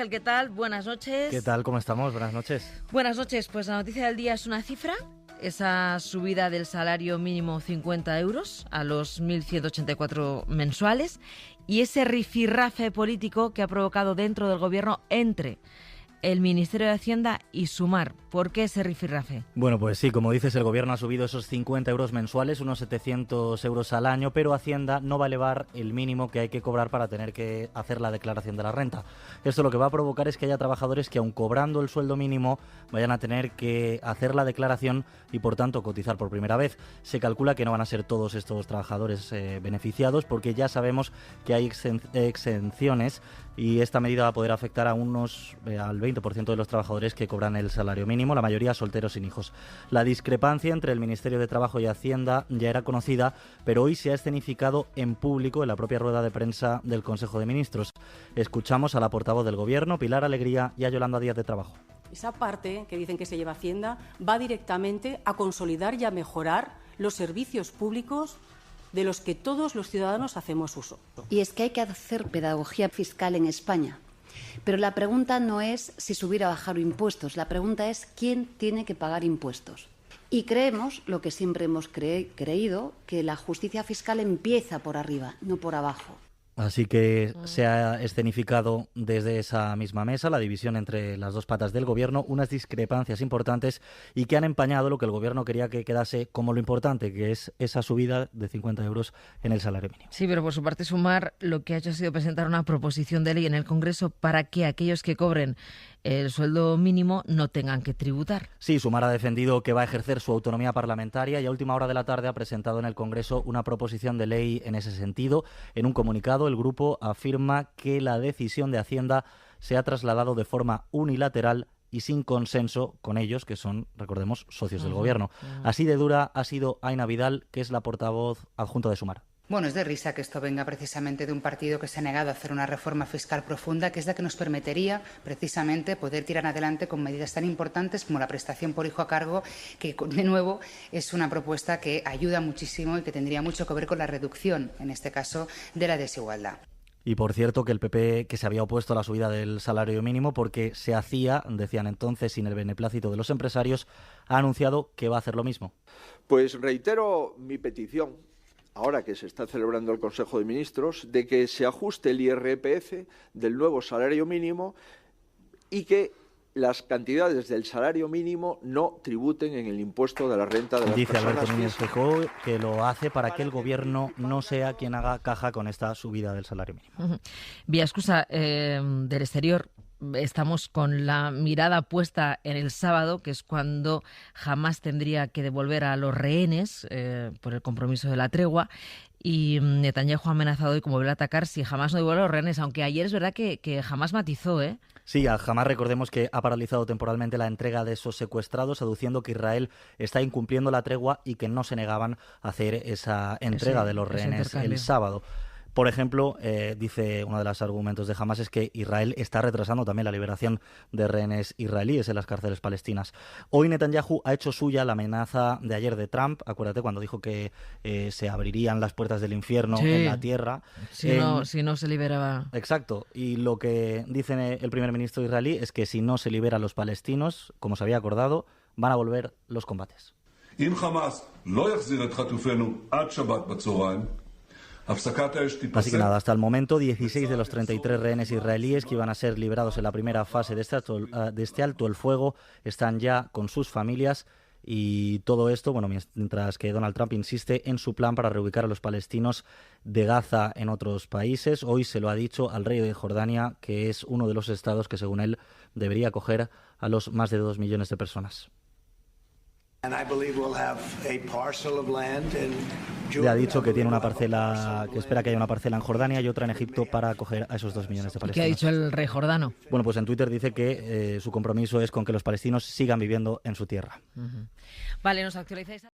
Ángel, ¿qué tal? Buenas noches. ¿Qué tal? ¿Cómo estamos? Buenas noches. Buenas noches. Pues la noticia del día es una cifra, esa subida del salario mínimo 50 euros a los 1.184 mensuales y ese rifirrafe político que ha provocado dentro del gobierno entre el Ministerio de Hacienda y Sumar. ¿Por qué ese rifirrafe? Bueno, pues sí, como dices, el gobierno ha subido esos 50 euros mensuales, unos 700 euros al año, pero Hacienda no va a elevar el mínimo que hay que cobrar para tener que hacer la declaración de la renta. Esto lo que va a provocar es que haya trabajadores que, aun cobrando el sueldo mínimo, vayan a tener que hacer la declaración y, por tanto, cotizar por primera vez. Se calcula que no van a ser todos estos trabajadores beneficiados, porque ya sabemos que hay exenciones y esta medida va a poder afectar a al 20% de los trabajadores que cobran el salario mínimo, la mayoría solteros sin hijos. La discrepancia entre el Ministerio de Trabajo y Hacienda ya era conocida, pero hoy se ha escenificado en público en la propia rueda de prensa del Consejo de Ministros. Escuchamos a la portavoz del Gobierno, Pilar Alegría, y a Yolanda Díaz de Trabajo. Esa parte que dicen que se lleva Hacienda va directamente a consolidar y a mejorar los servicios públicos de los que todos los ciudadanos hacemos uso. Y es que hay que hacer pedagogía fiscal en España. Pero la pregunta no es si subir o bajar impuestos, la pregunta es quién tiene que pagar impuestos. Y creemos, lo que siempre hemos creído, que la justicia fiscal empieza por arriba, no por abajo. Así que se ha escenificado desde esa misma mesa la división entre las dos patas del Gobierno, unas discrepancias importantes y que han empañado lo que el Gobierno quería que quedase como lo importante, que es esa subida de 50 euros en el salario mínimo. Sí, pero por su parte Sumar lo que ha hecho ha sido presentar una proposición de ley en el Congreso para que aquellos que cobren el sueldo mínimo no tengan que tributar. Sí, Sumar ha defendido que va a ejercer su autonomía parlamentaria y a última hora de la tarde ha presentado en el Congreso una proposición de ley en ese sentido. En un comunicado, el grupo afirma que la decisión de Hacienda se ha trasladado de forma unilateral y sin consenso con ellos, que son, recordemos, socios del Gobierno. Así de dura ha sido Aina Vidal, que es la portavoz adjunta de Sumar. Bueno, es de risa que esto venga precisamente de un partido que se ha negado a hacer una reforma fiscal profunda, que es la que nos permitiría precisamente poder tirar adelante con medidas tan importantes como la prestación por hijo a cargo, que de nuevo es una propuesta que ayuda muchísimo y que tendría mucho que ver con la reducción, en este caso, de la desigualdad. Y por cierto que el PP, que se había opuesto a la subida del salario mínimo porque se hacía, decían entonces, sin el beneplácito de los empresarios, ha anunciado que va a hacer lo mismo. Pues reitero mi petición, ahora que se está celebrando el Consejo de Ministros, de que se ajuste el IRPF del nuevo salario mínimo y que las cantidades del salario mínimo no tributen en el impuesto de la renta de las Dice personas Alberto Núñez físicas. Feijóo que lo hace para que el Gobierno no sea quien haga caja con esta subida del salario mínimo. Vía excusa del exterior. Estamos con la mirada puesta en el sábado, que es cuando Hamás tendría que devolver a los rehenes por el compromiso de la tregua. Y Netanyahu ha amenazado hoy con volver a atacar si Hamás no devuelve a los rehenes, aunque ayer es verdad que Hamás matizó, ¿eh? Sí, a Hamás recordemos que ha paralizado temporalmente la entrega de esos secuestrados, aduciendo que Israel está incumpliendo la tregua y que no se negaban a hacer esa entrega de los rehenes el sábado. Por ejemplo, dice uno de los argumentos de Hamás es que Israel está retrasando también la liberación de rehenes israelíes en las cárceles palestinas. Hoy Netanyahu ha hecho suya la amenaza de ayer de Trump, acuérdate cuando dijo que se abrirían las puertas del infierno en la tierra. Si no se liberaba. Exacto, y lo que dice el primer ministro israelí es que si no se libera a los palestinos, como se había acordado, van a volver los combates. Así que nada, hasta el momento 16 de los 33 rehenes israelíes que iban a ser liberados en la primera fase de este alto el fuego están ya con sus familias y todo esto, bueno, mientras que Donald Trump insiste en su plan para reubicar a los palestinos de Gaza en otros países. Hoy se lo ha dicho al rey de Jordania, que es uno de los estados que según él debería acoger a los más de 2 millones de personas. Le ha dicho que tiene una parcela, que espera que haya una parcela en Jordania y otra en Egipto para acoger a esos 2 millones de palestinos. ¿Qué ha dicho el rey jordano? Bueno, pues en Twitter dice que su compromiso es con que los palestinos sigan viviendo en su tierra. Vale, nos actualizáis.